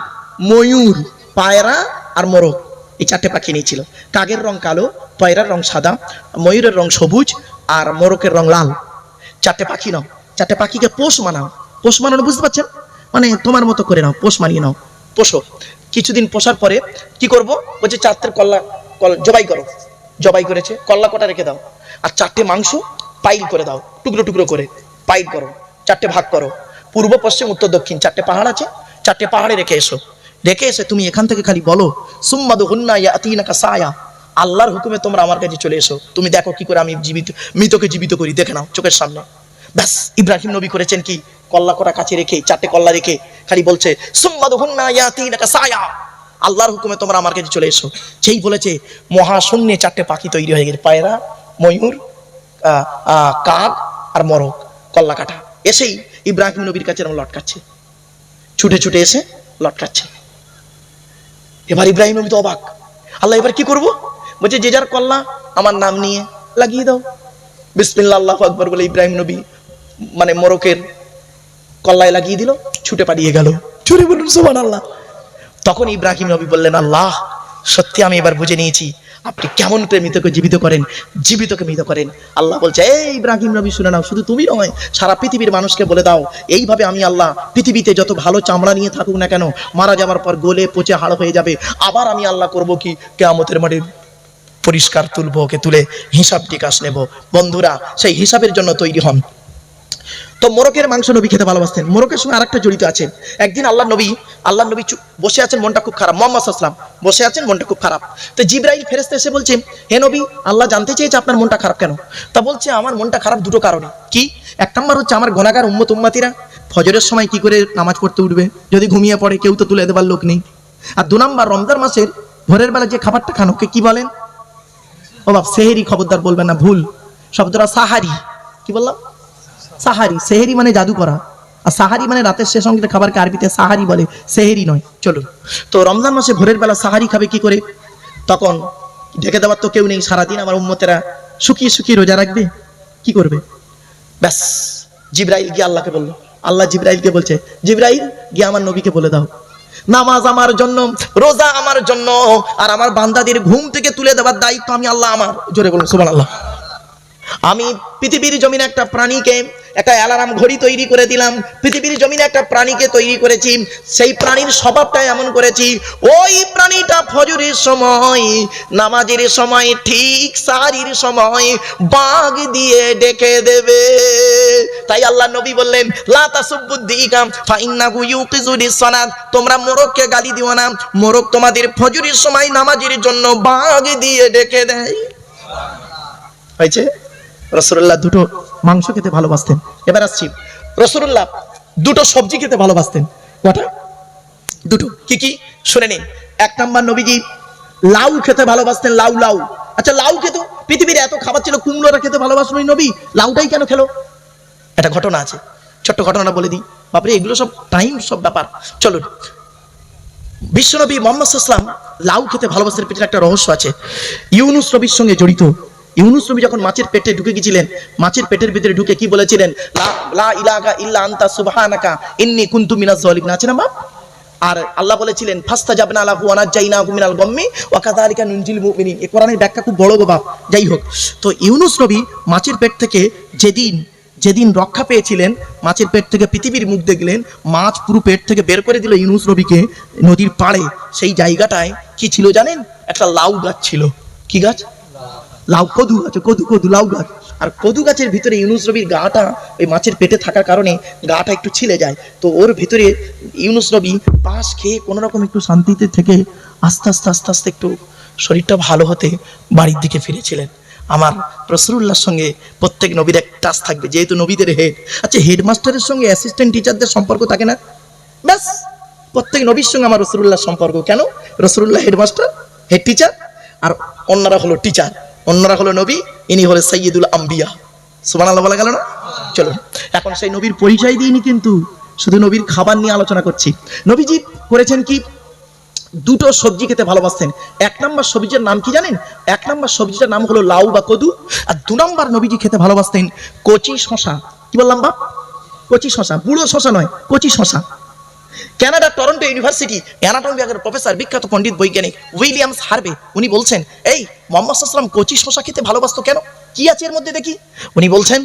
ময়ূর, পায়রা আর মোরগ। এই 4টে পাখি নিয়েছিল। কাকের রং কালো, পায়রার রং সাদা, ময়ূরের রং সবুজ আর মোরগের রং লাল। 4টে পাখি নাও। 4টে পাখিকে পোষ মানাও। পোষ মানানো বুঝতে পারছেন? মানে তোমার মতো করে নাও, পোষ মানিয়ে নাও, পোষো। কিছুদিন পোষার পরে কি করবো? বলছে 4টে জবাই করো। জবাই করেছে, কল্লা কটা রেখে দাও। আর 4টে মাংস পাইল করে দাও, টুকরো টুকরো করে পাইল করো। 4টে ভাগ করো, পূর্ব পশ্চিম উত্তর দক্ষিণ। 4টে পাহাড় আছে, 4টে পাহাড়ে রেখে এসে তুমি এখান থেকে খালি বলো সুম্মাদুহুন্না ইয়াতিনাকা সায়া, আল্লাহর হুকুমে তোমরা আমার কাছে চলে এসো। তুমি দেখো কি করে আমি মৃতকে জীবিত করি, দেখে নাও চোখের সামনে। ব্যাস, ইব্রাহিম নবী করেছেন কি, কল্লা কটা কাছে রেখে 4টে কল্লা রেখে খালি বলছে সুম্মাদুহুন্না ইয়াতিনাকা সায়া, আল্লাহর হুকুমে তোমরা আমার কাছে চলে এসো। যেই বলেছে মহাশূন্যে 4টে পাখি তৈরি হয়ে গেছে, পায়রা, ময়ূর, কাক আর মোরগ, কল্লা কাটা। এসেই ইব্রাহিম নবীর কাছে লটকাচ্ছে, ছুটে এসে লটকাচ্ছে। এবার ইব্রাহিম নবী তো অবাক। আল্লাহ এবার কি করব? বলছে যে যার কল্লা আমার নাম নিয়ে লাগিয়ে দাও। বিসমিল্লাহ আল্লাহু আকবার বলে ইব্রাহিম নবী মানে মোরকের কল্লায় লাগিয়ে দিল, ছুটে পালিয়ে গেল। চুরি বলুন সুবহানাল্লাহ। তখন ইব্রাহিম নবী বললেন, আল্লাহ সত্যি আমি এবার বুঝে নিয়েছি আপনি কেমন করে মৃতকে জীবিত করেন, জীবিতকে মৃত করেন। আল্লাহ বলছে, এই ইব্রাহিম নবী শুনে নাও, শুধু তুমি নয় সারা পৃথিবীর মানুষকে বলে দাও, এইভাবে আমি আল্লাহ পৃথিবীতে যত ভালো চামড়া নিয়ে থাকুক না কেন, মারা যাওয়ার পর গলে পচে হাড় হয়ে যাবে, আবার আমি আল্লাহ করব কি, কিয়ামতের মাঠে পরিষ্কার তুলবো, ওকে তুলে হিসাব টিকাস নেব। বন্ধুরা, সেই হিসাবের জন্য তৈরি হন। তো মোরকের মাংস নবী খেতে ভালোবাসতেন। মোরকের সঙ্গে আরেকটা জড়িত আছে। একদিন আল্লাহ নবী বসে আছেন, মনটা খুব খারাপ। মুহাম্মদ সাল্লাল্লাহু আলাইহি ওয়াসাল্লাম বসে আছেন, মনটা খুব খারাপ। তো জিবরাইল ফেরেশতা এসে বলছে, হে নবী, আল্লাহ জানতে চেয়েছে আপনার মনটা খারাপ কেন? তা বলছে, আমার মনটা খারাপ দুটো কারণে। কি? 1 নম্বর হচ্ছে আমার গুনাহগার উম্মতিরা ফজরের সময় কি করে নামাজ পড়তে উঠবে, যদি ঘুমিয়ে পড়ে কেউ তো তুলে দেবার লোক নেই। আর 2 নম্বর, রমজান মাসের ভোরের বেলা যে খাবারটা খান ওকে কি বলেন? ও বাপ, সেহেরি, খবরদার বলবেন না, ভুল শব্দটা সাহারি। কি বললাম? সাহারি। সেহেরি মানে জাদু করা, আর সাহারি মানে রাতের শেষ অংশের খাবারকে আরবিতে সাহারি বলে, সেহেরি নয়। চলুন, তো রমজান মাসে ভোরের বেলা সাহারি খাবে কি করে? তখন ঢেকে দেওয়ার তো কেউ নেই, সারাদিন আমার উম্মতেরা শুকিয়ে রোজা রাখবে, কি করবে? ব্যাস, জিবরাইল গিয়ে আল্লাহকে বললো। আল্লাহ জিবরাইলকে বলছে, জিবরাইল গিয়ে আমার নবীকে বলে দাও, নামাজ আমার জন্য, রোজা আমার জন্য, আর আমার বান্দাদের ঘুম থেকে তুলে দেওয়ার দায়িত্ব আমি আল্লাহ আমার। জোরে বলুন সুবহানাল্লাহ। আমি পৃথিবীর জমিনে একটা প্রাণীকে একটা অ্যালার্ম ঘড়ি তৈরি করে দিলাম, পৃথিবীর জমিনে একটা প্রাণীকে তৈরি করেছি, সেই প্রাণীর স্বভাবটা এমন করেছি, ওই প্রাণীটা ফজরের সময়, নামাজের সময়, ঠিক সাহারির সময় বাঘ দিয়ে ডেকে দেবে। তাই আল্লাহ নবী বললেন, লা তাসুবুদ্দিকাম ফাইন্নাহু ইউকিজুলিস সালাত, তোমরা মোরগকে গালি দিও না, মোরগ তোমাদের ফজরের সময় নামাজের জন্য বাঘ দিয়ে ডেকে দেয়। হয়েছে? রাসূলুল্লাহ দুটো মাংস খেতে ভালোবাসতেন। এবার আসছি, রাসূলুল্লাহ দুটো সবজি খেতে ভালোবাসতেন। কটা? দুটো। কি কি শুনে নিন। এক নাম্বার, নবীজি লাউ খেতে ভালোবাসতেন। লাউ লাউ আচ্ছা, লাউ খেত, পৃথিবীর এত খাবার ছিল, কুমড়োরা খেতে ভালোবাসলো নবী, লাউটাই কেন খেলো? একটা ঘটনা আছে, ছোট্ট ঘটনাটা বলে দিই। বাপরে, এগুলো সব টাইম, সব ব্যাপার। চলুন, বিশ্বনবী মুহাম্মদ সাল্লাল্লাহু আলাইহি ওয়াসাল্লাম লাউ খেতে ভালোবাসার পেছনে একটা রহস্য আছে, ইউনুস নবীর সঙ্গে জড়িত। ইউনুস নবী যখন মাছের পেটে ঢুকে গিয়েছিলেন, মাছের পেটের ভিতরে ঢুকে কি বলেছিলেন? লা ইলাহা ইল্লা আনতা সুবহানাকা ইন্নী কুনতু মিনাজ জালিমিন, আছে না বাপ? আর আল্লাহ বলেছিলেন, ফাস্তাজাবনা লাহু ওয়া নাজাইনাহু মিনাল গাম্মি ওয়া কাযালিকা নুনজিল মুমিনিন। এই কোরআনের ব্যাখ্যা খুব বড় গো বাপ। যাই হোক, তো ইউনুস নবী মাছের পেট থেকে যেদিন রক্ষা পেয়েছিলেন, মাছের পেট থেকে পৃথিবীর মুখ দেখলেন, মাছ পুরো পেট থেকে বের করে দিল ইউনুস নবীকে নদীর পাড়ে। সেই জায়গাটায় কি ছিল জানেন? একটা লাউ গাছ ছিল। কি গাছ? লাউ, কদু গাছ, কদু লাউ গাছ। আর কদু গাছের ভিতরে ইউনুস নবীর গাটা ওই মাছের পেটে থাকার কারণে গাটা একটু ছিলে যায়। তো ওর ভিতরে ইউনুস নবী পাশ খেয়ে কোনো রকম একটু শান্তিতে থেকে আস্তে আস্তে একটু শরীরটা ভালো হতে বাড়ির দিকে ফিরেছিলেন। আমার রাসূলুল্লাহর সঙ্গে প্রত্যেক নবীর এক টাচ থাকবে, যেহেতু নবীদের হেড। আচ্ছা, হেডমাস্টারের সঙ্গে অ্যাসিস্ট্যান্ট টিচারদের সম্পর্ক থাকে না? ব্যাস, প্রত্যেক নবীর সঙ্গে আমার রাসূলুল্লাহর সম্পর্ক। কেন? রাসূলুল্লাহ হেডমাস্টার, হেড টিচার, আর অন্যরা হলো টিচার, অন্যরা হলো নবী, ইনি হলো সাইয়্যিদুল আম্বিয়া। সুবহানাল্লাহ বলা গেল না? চলো, এখন সেই নবীর পরিচয় দিইনি, কিন্তু শুধু নবীর খাবার নিয়ে আলোচনা করছি। নবীজি করেছেন কি? দুটো সবজি খেতে ভালোবাসতেন। এক নম্বর সবজির নাম কি জানেন? এক নম্বর সবজিটার নাম হলো লাউ বা কদু। আর দু নম্বর নবীজি খেতে ভালোবাসতেন কচি শশা। কি বললাম বাপ? কচি শশা, বুড়ো শশা নয়, কচি শশা। কানাডা টরন্টো ইউনিভার্সিটি অ্যানাটমি বিভাগের প্রফেসর, বিখ্যাত পণ্ডিত বৈজ্ঞানিক উইলিয়ামস হার্ভে, উনি বলছেন, এই মুহাম্মদ সাল্লাল্লাহু আলাইহি ওয়াসাল্লাম কচি শশা খেতে ভালোবাসতো কেন? কি আছে এর মধ্যে দেখি? উনি বলছেন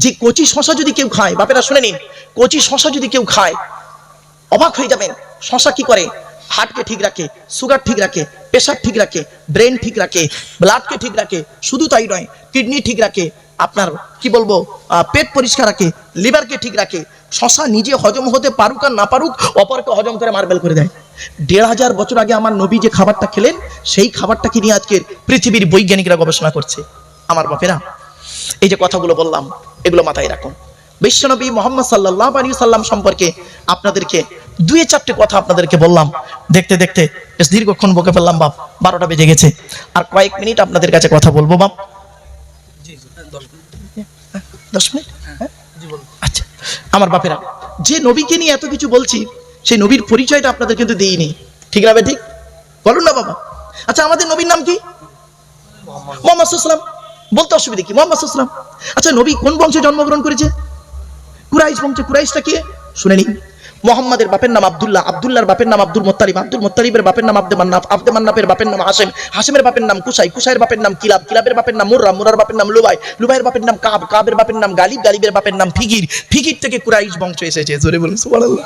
যে কচি শশা যদি কেউ খায়, বাপেরা শুনে নিন, কচি শশা যদি কেউ খায় অবাক হয়ে যাবেন। শশা কি করে? হার্টকে ঠিক রাখে, সুগার ঠিক রাখে, প্রেশার ঠিক রাখে, ব্রেন ঠিক রাখে, ব্লাডকে ঠিক রাখে, শুধু তাই নয়, কিডনি ঠিক রাখে, আপনার কি বলবো, পেট পরিষ্কার রাখে, লিভারকে ঠিক রাখে। শশা নিজে হজম হতে পারুক আর না পারুক, অপরকে হজম করে মার্বেল করে দেয়। ১৫০০ বছর আগে আমার নবী যে খাবারটা খেলেন, সেই খাবারটাকে নিয়ে আজকের পৃথিবীর বৈজ্ঞানিকরা গবেষণা করছে। আমার বাপেরা, এই যে কথাগুলো বললাম, এগুলো মাথায় রাখুন। বিশ্বনবী মুহাম্মদ সাল্লাল্লাহু আলাইহি সাল্লাম সম্পর্কে আপনাদেরকে দুই চারটে কথা আপনাদেরকে বললাম। দেখতে দেখতে বেশ দীর্ঘক্ষণ বকে ফেললাম বাপ, 12টা বেজে গেছে। আর কয়েক মিনিট আপনাদের কাছে কথা বলবো বাপ। 10 মিনিট? আচ্ছা, আমার বাপেরা, যে নবীকে নিয়ে এত কিছু বলছি, সেই নবীর পরিচয়টা আপনাদের কিন্তু দিইনি। ঠিক না? ঠিক বলুন না বাবা। আচ্ছা, আমাদের নবীর নাম কি? মুহাম্মদ সাল্লাল্লাহু আলাইহি ওয়াসাল্লাম। বলতে অসুবিধা কি? মুহাম্মদ সাল্লাল্লাহু আলাইহি ওয়াসাল্লাম। আচ্ছা, নবী কোন বংশে জন্মগ্রহণ করেছে? কুরাইশ বংশে। কুরাইশটা কি? শুনে নিন। মোহাম্মদের বাপের নাম আব্দুল্লাহ, আব্দুল্লাহর বাপের নাম আব্দুল মুত্তালিব, আব্দুল মুত্তালিবের বাপের নাম আব্দে মান্নাফ, আব্দে মান্নাফের বাপের নাম হাশেম, হাশেমের বাপের নাম কুসাই, কুসাইয়ের বাপের নাম কিলাব, কিলাবের বাপের নাম মুররা, মুরার বাপের নাম লুবাই, লুবাইয়ের বাপের নাম কাব, কাবের বাপের নাম গালিব, গালিবের বাপের নাম ফিকির, ফিকির থেকে কুরাইশ বংশ এসেছে। জোরে বলুন সুবহানাল্লাহ।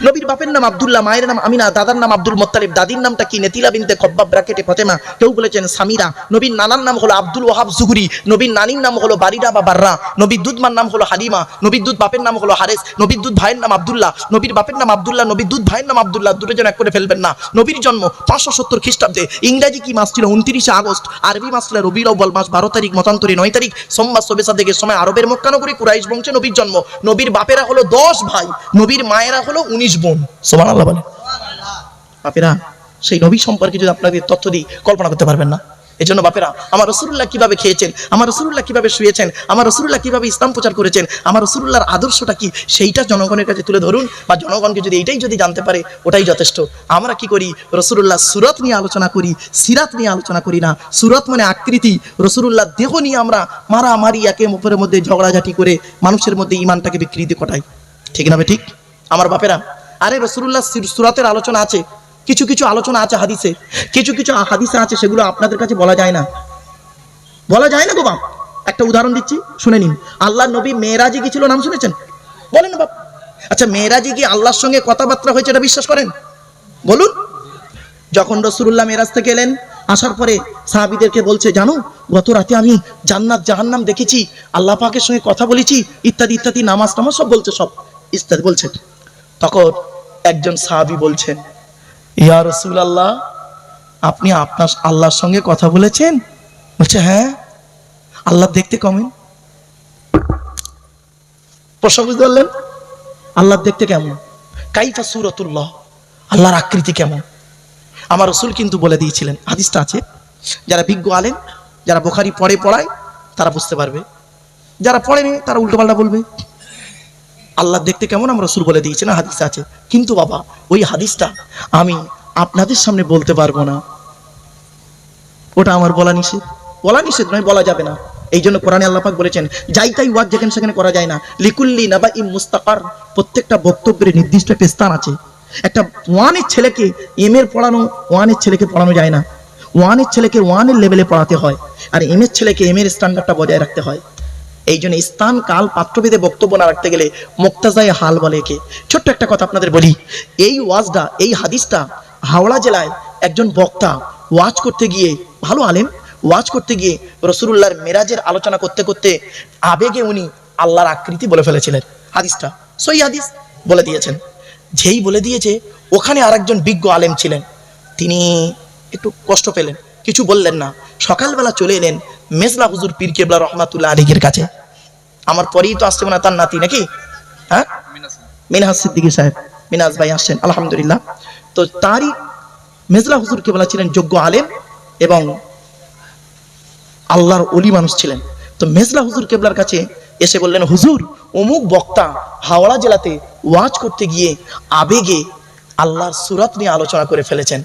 নবীর বাপের নাম আব্দুল্লাহ, মায়ের নাম আমিনা, দাদার নাম আব্দুল মুত্তালিব, দাদির নামটা কি? নেতিলা বিনতে খব্বাব ব্র্যাকেটে ফাতেমা, কেউ বলেছেন সামিরা। নবীর নানার নাম হলো আব্দুল ওয়াহাব জুহরি, নবীর নানির নাম হলো বারিদা বা বাররা, নবীর দুধ মার নাম হলো হালিমা, নবীর দুধ বাপের নাম হলো হারেস, নবীর দুধ ভাইয়ের নাম আব্দুল্লাহ, নবীর বাপের নাম আব্দুল্লাহ, নবীর দুধ ভাইয়ের নাম আব্দুল্লাহ, দুটো জন এক করে ফেলবেন না। নবীর জন্ম 570 খ্রিস্টাব্দে। ইংরেজি কি মাস ছিল? 29 আগস্ট। আরবি মাস ছিল রবিউল আউয়াল মাস, 12 তারিখ, মতান্তরে 9 তারিখ, সোমবার সবে সাদেকের সময় আরবের মক্কা নগরী কুরাইশ বংশে নবীর জন্ম। নবীর বাপেরা হলো 10 ভাই, নবীর মায়েরা হলো 19 বোন। সুবহানাল্লাহ বলে। বাপেরা, সেই নবী সম্পর্কে যদি আপনাদের তথ্য দিই, কল্পনা করতে পারবেন না। এই জন্য বাপেরা, আমার রাসূলুল্লাহ কিভাবে খেয়েছেন, আমার রাসূলুল্লাহ কিভাবে শুয়েছেন, আমার রাসূলুল্লাহ কিভাবে ইসলাম প্রচার করেছেন, আমার রাসূলুল্লাহর আদর্শটা কি, সেইটা জনগণের কাছে তুলে ধরুন। বা জনগণকে যদি এইটাই যদি জানতে পারে, ওটাই যথেষ্ট। আমরা কি করি? রাসূলুল্লাহ সুরত নিয়ে আলোচনা করি, সিরাত নিয়ে আলোচনা করি না। সুরত মানে আকৃতি, রাসূলুল্লাহ দেহ নিয়ে আমরা মারামারি, একে অপরের মধ্যে ঝগড়াঝাটি করে মানুষের মধ্যে ঈমানটাকে বিকৃতি ঘটাই। ঠিক না? ঠিক আমার বাপেরা, আরে রাসূলুল্লাহ সুরাতের আলোচনা আছে, কিছু কিছু আলোচনা আছে হাদিসে, কিছু কিছু হাদিসে আছে, সেগুলো আপনাদের কাছে বলা যায় না, বলা যায় না গো বাপ। একটা উদাহরণ দিচ্ছি, শুনে নিন। আল্লাহ নবী মেরাজে গিয়েছিল, নাম শুনেছেন? বলেন না বাপ। আচ্ছা, মেরাজে গিয়ে আল্লাহর সঙ্গে কথাবার্তা হয়েছে, এটা বিশ্বাস করেন? বলুন। যখন রাসূলুল্লাহ মেরাজ থেকে এলেন, আসার পরে সাহাবীদেরকে বলছে, জানো গত রাতে আমি জান্নাত জাহান্নাম দেখেছি, আল্লাহ পাকের সঙ্গে কথা বলেছি, ইত্যাদি ইত্যাদি, নামাজ টামাজ সব বলছে, সব ইত্যাদি বলছে। তখন একজন সাহাবী বলছেন, ইয়া রাসূলুল্লাহ, আপনি আপনার আল্লাহর সঙ্গে কথা বলেছেন? বলছে, হ্যাঁ। আল্লাহ দেখতে কেমন? প্রশ্ন বুঝতে পারলেন? আল্লাহ দেখতে কেমন? কাইফা সূরাতুল্লাহ, আল্লাহর আকৃতি কেমন? আমার রাসূল কিন্তু বলে দিয়েছিলেন, হাদিসটা আছে, যারা বিজ্ঞ আলেম, যারা বুখারী পড়ায় তারা বুঝতে পারবে, যারা পড়েনি তারা উল্টোপাল্টা বলবে। আল্লাহ দেখতে কেমন আমার রাসূল বলে দিয়েছেন, হাদিস আছে। কিন্তু বাবা, ওই হাদিসটা আমি আপনাদের সামনে বলতে পারবো না, ওটা আমার বলা নিষেধ। বলা নিষেধ নয়, বলা যাবে না। এই জন্য কোরআনে আল্লাহ পাক বলেছেন, যাই তাই ওয়াজ যেখানে সেখানে করা যায় না। লিকুল্লি নাবাইম মুস্তাকার, প্রত্যেকটা বক্তব্যের নির্দিষ্ট একটা স্থান আছে। একটা ওয়ানের ছেলেকে এম এর পড়ানো, ওয়ানের ছেলেকে পড়ানো যায় না। ওয়ানের ছেলেকে ওয়ানের লেভেলে পড়াতে হয়, আর এম এর ছেলেকে এম এর স্ট্যান্ডার্ডটা বজায় রাখতে হয়। এই জন্য স্থান কাল পাত্রভেদে বক্তব্য না রাখতে গেলে মুক্তাজায়ে হাল বলে একে। ছোট্ট একটা কথা আপনাদের বলি, এই ওয়াজটা, এই হাদিসটা হাওড়া জেলায় একজন বক্তা ওয়াজ করতে গিয়ে, ভালো আলেম, ওয়াজ করতে গিয়ে রাসূলুল্লাহর মেরাজের আলোচনা করতে করতে আবেগে উনি আল্লাহর আকৃতি বলে ফেলেছিলেন। হাদিসটা সহিহ হাদিস, বলে দিয়েছেন। যেই বলে দিয়েছে, ওখানে আরেকজন বিজ্ঞ আলেম ছিলেন, তিনি একটু কষ্ট পেলেন, কিছু বললেন না। সকালবেলা চলে এলেন মেজলা হুজুর পীর কেবলা রহমাতুল্লাহ আলাইহির কাছে। আমার পরেই তো আসছে, মানে তার নাতি নাকি, হ্যাঁ, মিনহাজ সিদ্দিকী সাহেব, মিনহাজ ভাই আসছেন, আলহামদুলিল্লাহ। তো তারই মেজলা হুজুর কেবলা ছিলেন যোগ্য আলেম এবং আল্লাহর ওলি মানুষ ছিলেন। তো মেজলা হুজুর কেবলার কাছে এসে বললেন, হুজুর, অমুক বক্তা হাওড়া জেলাতে ওয়াজ করতে গিয়ে আবেগে আল্লাহর সূরাত নিয়ে আলোচনা করে ফেলেছেন।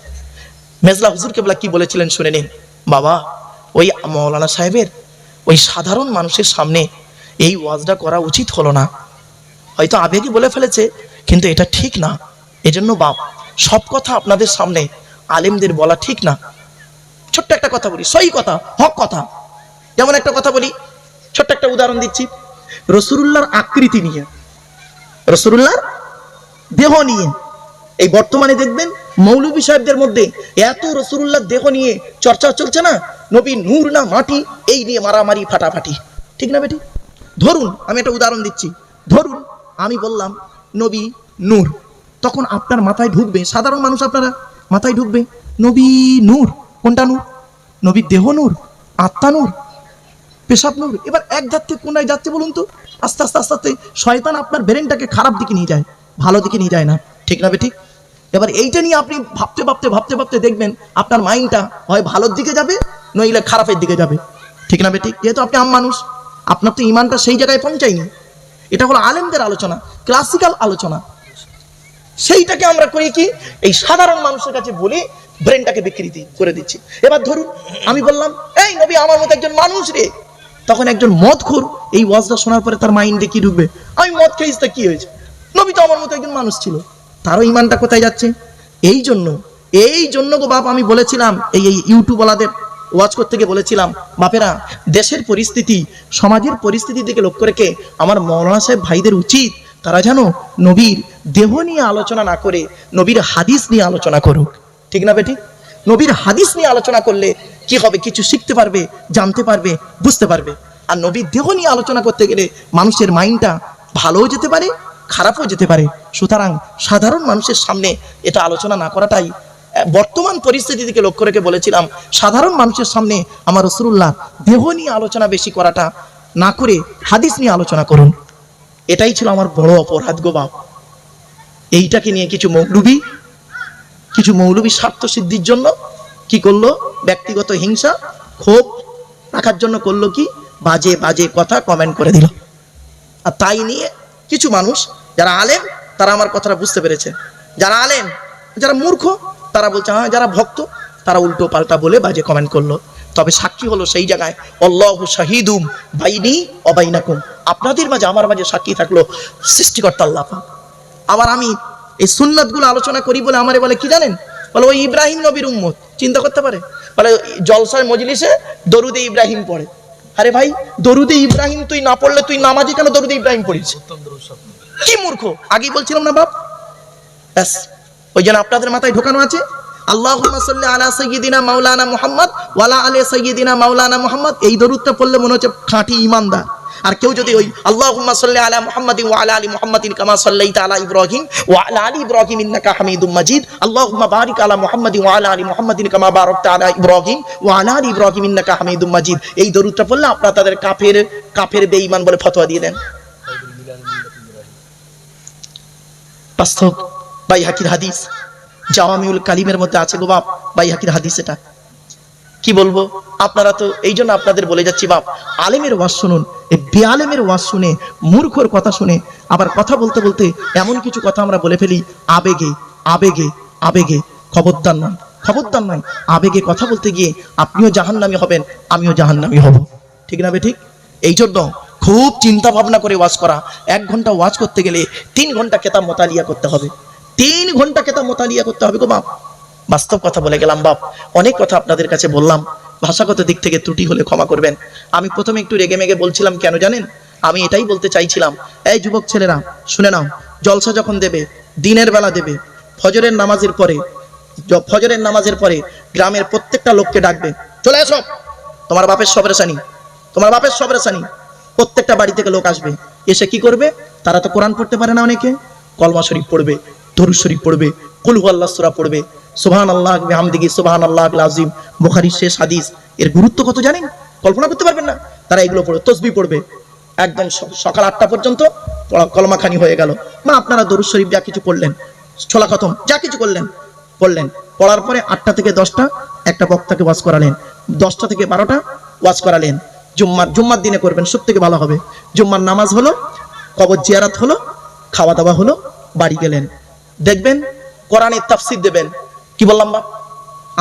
মেজলা হুজুর কেবলা কি বলেছিলেন শুনে নিন। বাবা, ওই মাওলানা সাহেবের ওই সাধারণ মানুষের সামনে এই ওয়াজটা করা উচিত হলো না, হয়তো আবেগে বলে ফেলেছে, কিন্তু এটা ঠিক না। এজন্য বাপ, সব কথা আপনাদের সামনে আলেমদের বলা ঠিক না। ছোট্ট একটা কথা বলি, সহি কথা, হক কথা। যেমন একটা কথা বলি, ছোট্ট একটা উদাহরণ দিচ্ছি, রাসূলুল্লাহর আকৃতি নিয়ে, রাসূলুল্লাহর দেহ নিয়ে। এই বর্তমানে দেখবেন মৌলভী সাহেবদের মধ্যে এত রাসূলুল্লাহর দেহ নিয়ে চর্চা চলছে না, নবী নূর না মাটি, এই নিয়ে মারামারি ফাটাফাটি, ঠিক না বেটি? ধরুন আমি একটা উদাহরণ দিচ্ছি, ধরুন আমি বললাম নবী নূর, তখন আপনার মাথায় ঢুকবে, সাধারণ মানুষ আপনারা মাথায় ঢুকবে, নবী নূর, কোনটা নূর? নবীর দেহ নূর, আত্মা নূর, পেশাব নূর। এবার এক ধার থেকে কোনায় যাচ্ছে বলুন তো? আস্তে আস্তে আস্তে আস্তে শয়তান আপনার ব্রেনটাকে খারাপ দিকে নিয়ে যায়, ভালো দিকে নিয়ে যায় না, ঠিক না বেঠিক? এবার এইটা নিয়ে আপনি ভাবতে ভাবতে ভাবতে ভাবতে দেখবেন আপনার মাইন্ডটা হয় ভালোর দিকে যাবে, নইলে খারাপের দিকে যাবে, ঠিক না বেঠিক? যেহেতু আপনি আম মানুষ, আপনার তো ইমানটা সেই জায়গায় পৌঁছায়নি। এটা হলো আলেমদের আলোচনা, ক্লাসিক্যাল আলোচনা। সেইটাকে আমরা করি কি, এই সাধারণ মানুষের কাছে বলে ব্রেনটাকে বিকৃতি করে দিচ্ছি। এবার ধরুন আমি বললাম, এই নবী আমার মতো একজন মানুষ রে, তখন একজন মদখোর এই ওয়াজটা শোনার পরে তার মাইন্ডে কি ঢুকবে? আমি মদ খেয়েছি, তা কি হয়েছে? নবী তো আমার মতো একজন মানুষ ছিল। তারও ইমানটা কোথায় যাচ্ছে? এই জন্য গো বাপ, আমি বলেছিলাম এই ইউটিউবওয়ালাদের ওয়াজ করতে গিয়ে বলেছিলাম, বাপেরা, দেশের পরিস্থিতি, সমাজের পরিস্থিতি দিকে লক্ষ্য রেখে আমার মাওলানা সাহেব ভাইদের উচিত তারা যেন নবীর দেহ নিয়ে আলোচনা না করে নবীর হাদিস নিয়ে আলোচনা করুক, ঠিক না বেটি? নবীর হাদিস নিয়ে আলোচনা করলে কি হবে? কিছু শিখতে পারবে, জানতে পারবে, বুঝতে পারবে। আর নবীর দেহ নিয়ে আলোচনা করতে গেলে মানুষের মাইন্ডটা ভালোও যেতে পারে, খারাপও যেতে পারে। সুতরাং সাধারণ মানুষের সামনে এটা আলোচনা না করাটাই, বর্তমান পরিস্থিতি থেকে লক্ষ্য রেখে বলেছিলাম, সাধারণ মানুষের সামনে আমার রাসূলুল্লাহ দেহ নিয়ে আলোচনা বেশি করাটা না করে হাদিস নিয়ে আলোচনা করুন। এটাই ছিল আমার বড় অপরাধ গো বাপ। এইটাকে নিয়ে কিছু মৌলবী স্বার্থ সিদ্ধির জন্য কি করলো? ব্যক্তিগত হিংসা, ক্ষোভ রাখার জন্য করলো কি, বাজে বাজে কথা কমেন্ট করে দিল। আর তাই নিয়ে কিছু মানুষ যারা আলেম, তারা আমার কথাটা বুঝতে পেরেছে। যারা আলেম, যারা মূর্খ, তারা বলছে হ্যাঁ, যারা ভক্ত, তারা উল্টো পাল্টা বলে বাজে কমেন্ট করলো। তবে সাক্ষী হলো সেই জায়গায়, আল্লাহু শাহিদুম বাইনি ওয়া বাইনাকুম, আপনাদের মাঝে আমার মাঝে সাক্ষী থাকলো সৃষ্টিকর্তা আল্লাহ পাক। আবার আমি এই সুন্নাতগুলো আলোচনা করি বলে আমারে বলে কি জানেন? বলে ওই ইব্রাহিম নবীর উম্মত। চিন্তা করতে পারে? বলে জলসায় মজলিসে দরুদে ইব্রাহিম পড়ে, আরে ভাই দরুদে ইব্রাহিম তুই না পড়লে তুই নামাজি কেন দরুদে ইব্রাহিম পড়িস? কি মূর্খ! আগেই বলছিলাম না বাপ, ব্যাস ওই জন্য আপনাদের মাথায় ঢোকানো আছে আল্লাহুম্মা সাল্লি আলা সাইয়্যিদিনা মাওলানা মুহাম্মদ ওয়া আলা আলি সাইয়্যিদিনা মাওলানা মুহাম্মদ, এই দরুদটা পড়লে মনে হচ্ছে খাঁটি ঈমানদার। আর কেউ যদি ওই আল্লাহুম্মা সাল্লি আলা মুহাম্মাদিন ওয়া আলা আলি মুহাম্মাদিন কামা সাল্লাইতা আলা ইব্রাহিম ওয়া আলা আলি ইব্রাহিম ইন্নাকা হামিদুম মাজিদ, আল্লাহুম্মা বারিক আলা মুহাম্মাদিন ওয়া আলা আলি মুহাম্মাদিন কামা বারাকতা আলা ইব্রাহিম ওয়া আলা আলি ইব্রাহিম ইন্নাকা হামিদুম মাজিদ, এই দরুদটা পড়লে আপনারা তাদের কাফের বেঈমান বলে ফতোয়া দিয়ে দেন। বাস্তব বাইহাকির হাদিস, জাওয়ামিউল কালিমের মধ্যে আছে গো বাপ, বাইহাকির হাদিস। এটা কি বলবো, আপনারা তো এই জন্য আপনাদের বলে যাচ্ছি বাপ, আলেমের ওয়াজ শুনুন, এই বেআলেমের ওয়াজ শুনে, মূর্খর কথা শুনে, আবার কথা বলতে বলতে এমন কিছু কথা আমরা বলে ফেলি আবেগে আবেগে আবেগে। খবরদার নয়, খবরদার নয়, আবেগে কথা বলতে গিয়ে আপনিও জাহান্নামী হবেন, আমিও জাহান্নামী হব, ঠিক না বে ঠিক? এই জন্য খুব চিন্তা ভাবনা করে ওয়াজ করা। 1 ঘন্টা ওয়াজ করতে গেলে 3 ঘন্টা কেতাব মোতালিয়া করতে হবে, 3 ঘন্টা কেতাব মোতালিয়া করতে হবে গো বাপ। বাস্তব কথা বলে গেলাম বাপ, অনেক কথা আপনাদের কাছে বললাম, ভাষাগত দিক থেকে ত্রুটি হলে ক্ষমা করবেন। আমি প্রথমে একটু রেগে মেগে বলছিলাম, কেন জানেন? আমি এটাই বলতে চাইছিলাম, এই যুবক ছেলেরা শুনে নাও, জলসা যখন দেবে দিনের বেলা দেবে, ফজরের নামাজের পরে গ্রামের প্রত্যেকটা লোককে ডাকবে, চলে এসো, তোমার বাপের সব রেশানি, তোমার বাপের সব রেশানি। প্রত্যেকটা বাড়ি থেকে লোক আসবে, এসে কি করবে? তারা তো কোরআন পড়তে পারে না, অনেকে কলমা শরীফ পড়বে, দরুদ শরীফ পড়বে, কুল হুয়াল্লাহ সূরা পড়বে, সুবহানাল্লাহ বিহামদিহি সুবহানাল্লাহিল আযীম, বুখারীর শেষ হাদিস। এর গুরুত্ব কত জানেন? কল্পনা করতে পারবেন না। তারা এগুলো পড়বে, তাসবিহ পড়বে, একদম সকাল 8টা পর্যন্ত কলমাখানি হয়ে গেল। মা আপনারা দরুদ শরীফ যা কিছু পড়লেন, ছোলা খতম যা কিছু পড়লেন, পড়ার পরে 8টা থেকে 10টা একটা বক্তাকে ওয়াজ করালেন, 10টা থেকে 12টা ওয়াজ করালেন। জুম্মার দিনে করবেন, সব থেকে ভালো হবে। জুম্মার নামাজ হলো, কবর জিয়ারত হলো, খাওয়া দাওয়া হলো, বাড়ি গেলেন, দেখবেন কোরআনের তাফসীর দেবেন। কি বললাম বাপ?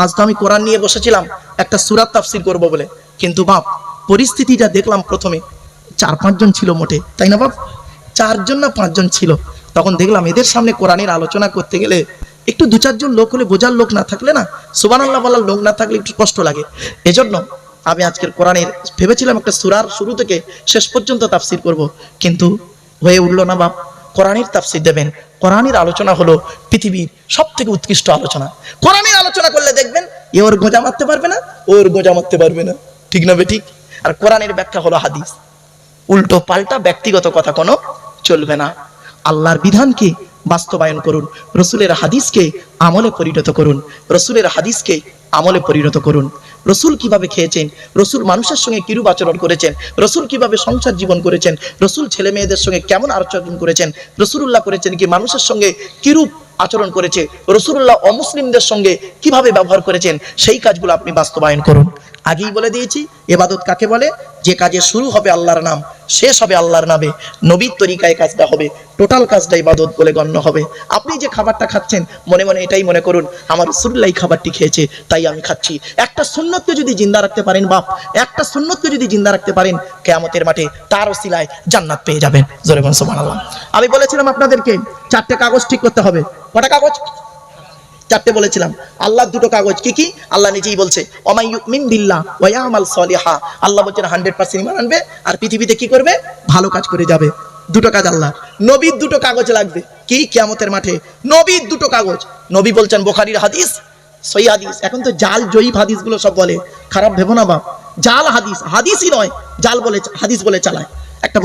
আজ তো আমি কোরআন নিয়ে বসেছিলাম একটা সূরার তাফসীর করব বলে, কিন্তু বাপ পরিস্থিতিটা দেখলাম, প্রথমে 4-5 জন ছিল মোটে, তাই না বাপ? 4 জন না 5 জন ছিল। তখন দেখলাম এদের সামনে কোরআনের আলোচনা করতে গেলে একটু 2-4 জন লোক হলে, বোঝার লোক না থাকলে না, সুবহানাল্লাহ বলার লোক না থাকলে একটু কষ্ট লাগে। এজন্য আমি আজকের কোরআনের ভেবেছিলাম একটা সূরার শুরু থেকে শেষ পর্যন্ত তাফসীর করব, কিন্তু হয়ে উঠলো না বাপ। কোরআনের তাফসীর দেবেন, কোরআনের আলোচনা হলো পৃথিবীর সবথেকে উৎকৃষ্ট আলোচনা। কোরআনের আলোচনা করলে দেখবেন এ ওর গোজা মারতে পারবে না, ওর গোজা মারতে পারবে না, ঠিক না বে ঠিক? আর কোরআনের ব্যাখ্যা হলো হাদিস। উল্টো পাল্টা ব্যক্তিগত কথা কোনো চলবে না। আল্লাহর বিধানকে বাস্তবায়ন করুন, রসুলের হাদিসকে আমলে পরিণত করুন, রসুলের হাদিসকে আমলে পরিণত করুন। রসুল কিভাবে খেয়েছেন, রসুল মানুষের সঙ্গে কিরূপ আচরণ করেছেন, রসুল কিভাবে সংসার জীবন করেছেন, রসুল ছেলে মেয়েদের সঙ্গে কেমন আচরণ করেছেন, রসুলুল্লাহ করেছেন কি মানুষের সঙ্গে কিরূপ আচরণ করেছে, রসুলুল্লাহ অমুসলিমদের সঙ্গে কিভাবে ব্যবহার করেছেন, সেই কাজগুলো আপনি বাস্তবায়ন করুন। আগেই বলে দিয়েছি, ইবাদত কাকে বলে? যে কাজে শুরু হবে আল্লাহর নাম, শেষ হবে আল্লাহর নামে, নবীর তরিকায় কাজটা হবে, টোটাল কাজটা ইবাদত বলে গণ্য হবে। আপনি যে খাবারটা খাচ্ছেন মনে মনে এটাই মনে করুন, আমার রাসূলুল্লাহ এই খাবারটি খেয়েছে তাই আমি খাচ্ছি। একটা সুন্নতকে যদি জিন্দা রাখতে পারেন বাপ, একটা সুন্নতকে যদি জিন্দা রাখতে পারেন, কিয়ামতের মাঠে তার ওসিলায় জান্নাত পেয়ে যাবেন। জোরে বলুন সুবহানাল্লাহ। আমি বলেছিলাম আপনাদেরকে 4টে কাগজ ঠিক করতে হবে। কটা কাগজ? 4টে বলেছিলাম। আল্লাহ 2টো কাগজ, কি কি? আল্লাহ নিজেই বলছে, ওমাই ইউমিন বিল্লাহ ওয়া ইয়ামাল সলিহা। আল্লাহ বলছেন 100% ঈমান আনবে আর পৃথিবীতে কি করবে? ভালো কাজ করে যাবে। 2টো কাজ আল্লাহ। নবীর 2টো কাগজ লাগবে, কি? কিয়ামতের মাঠে নবীর 2টো কাগজ। নবী বলছেন, বুখারীর হাদিস, সহিহ হাদিস। এখন তো জাল জয়ীফ হাদিসগুলো সব বলে, খারাপ ভেবো না বাপ। জাল হাদিস, হাদিসই নয়, জাল বলে, হাদিস বলে চালায়। এটা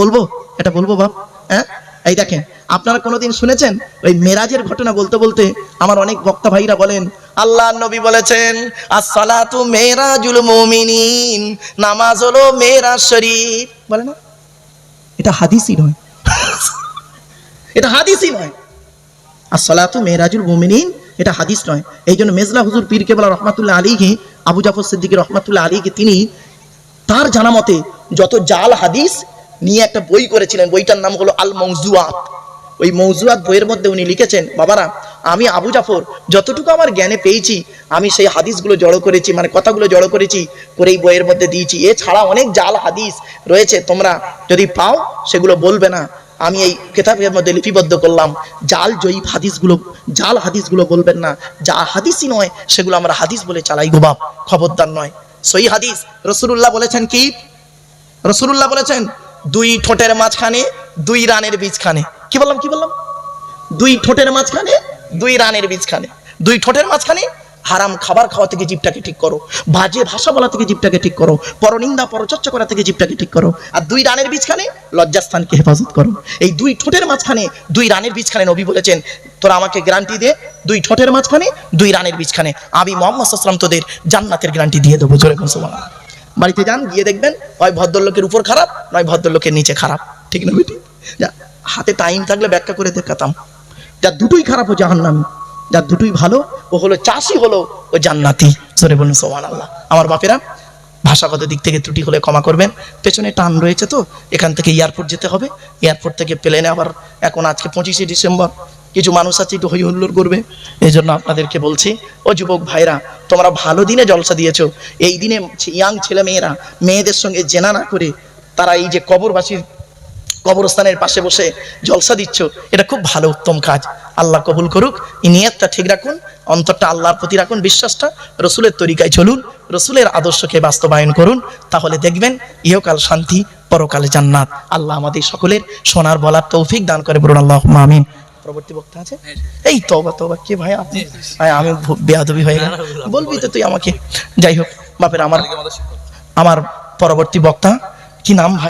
বলবো বাপ, হ্যাঁ? এই দেখেন, আপনারা কোনোদিন শুনেছেন ওই মেরাজের ঘটনা বলতে বলতে আমার অনেক বক্তা ভাইরা বলেন আল্লাহর নবী বলেছেন আসসালাতু মেরাজুল মুমিনিন, নামাজ হলো মেরাজ শরীফ, বলে না? এটা হাদিসই নয়, এটা হাদিসই নয়। আসসালাতু মেরাজুল মুমিনিন, এটা হাদিস নয়। এই জন্য মেজলা হুজুর পীর কেবলা রহমাতুল্লাহ আলাইহি, আবু জাফর সিদ্দিকী রহমাতুল্লাহ আলাইহি, তিনি তার জানা মতে যত জাল হাদিস নিয়ে একটা বই করেছিলেন, বইটার নাম হলো আল মওজুআত। ওই মওজুআত বইয়ের মধ্যে উনি লিখেছেন, বাবারা আমি আবু জাফর যতটুকু আমার জ্ঞানে পেয়েছি আমি সেই হাদিসগুলো জড়ো করেছি, মানে কথাগুলো জড়ো করেছি, করে এই বইয়ের মধ্যে দিয়েছি। এছাড়া অনেক জাল হাদিস রয়েছে, তোমরা যদি পাও সেগুলো বলবে না। আমি এই কিতাবের মধ্যে লিপিবদ্ধ করলাম, জাল জয়ীফ হাদিসগুলো, জাল হাদিসগুলো বলবেন না। যা হাদিসই নয় সেগুলো আমরা হাদিস বলে চালাই গো বাপ, খবরদার নয়। সহিহ হাদিস রাসূলুল্লাহ বলেছেন কি? রাসূলুল্লাহ বলেছেন দুই ঠোঁটের মাঝখানে দুই রানের বীজখানে। কি বললাম? দুই ঠোঁটের মাঝখানে দুই রানের বীজখানে। দুই ঠোঁটের মাঝখানে হারাম খাবার খাওয়া থেকে জিভটাকে ঠিক করো, বাজে ভাষা বলা থেকে জিভটাকে ঠিক করো, পরনিন্দা পরচর্চা করা থেকে জিভটাকে ঠিক করো। আর দুই রানের বীজখানে লজ্জাস্থানকে হেফাজত করো। এই দুই ঠোঁটের মাঝখানে দুই রানের বীজখানে নবী বলেছেন তোরা আমাকে গ্যারান্টি দে, দুই ঠোঁটের মাঝখানে দুই রানের বীজখানে আমি মুহাম্মদ সাল্লাল্লাহু আলাইহি ওয়াসাল্লাম তোদের জান্নাতের গ্যারান্টি দিয়ে দেবো। জোরে বলুন সুবহানাল্লাহ। বাড়িতে যান, গিয়ে দেখবেন হয় ভদ্রলোকের উপর খারাপ, নয় ভদ্রলোকের নিচে খারাপ। ঠিক না বেটি? হাতে টাইম থাকলে ব্যাখ্যা করে দেখাতাম। যার দুটোই খারাপ ও জাহান্নামী, যার দুটোই ভালো ও হলো চাষি, হলো ও জান্নাতি। জোরে বলুন সুবহানাল্লাহ। আমার বাপেরা, ভাষাগত দিক থেকে ত্রুটি হলে ক্ষমা করবেন। পেছনে টান রয়েছে তো, এখান থেকে এয়ারপোর্ট যেতে হবে, এয়ারপোর্ট থেকে প্লেনে আবার এখন আজকে 25শে ডিসেম্বর, কিছু মানুষ আছে একটু হই হুল্লোড় করবে। এই জন্য আপনাদেরকে বলছি, ও যুবক ভাইরা, তোমরা ভালো দিনে জলসা দিয়েছো। এই দিনে ইয়াং ছেলে মেয়েরা মেয়েদের সঙ্গে জেনা না করে তারা এই যে কবরবাসীর কবরস্থানের পাশে বসে জলসা দিচ্ছ, এটা খুব ভালো, উত্তম কাজ। আল্লাহ কবুল করুক। এই নিয়তটা ঠিক রাখুন, অন্তরটা আল্লাহর প্রতি রাখুন, বিশ্বাসটা রসুলের তরিকায় চলুন, রসুলের আদর্শকে বাস্তবায়ন করুন, তাহলে দেখবেন ইহকাল শান্তি, পরকালে জান্নাত। আল্লাহ আমাদের সকলের শোনার বলার তৌফিক দান করে, বলুন আল্লাহুম্মা আমিন। পরবর্তী বক্তা আছে? এই তওবা কে ভাই আপনি? আমি বেয়াদবি হয়ে গেল, বলবি তো তুই আমাকে। যাই হোক বাপের, আমার পরবর্তী বক্তা কি নাম ভাই?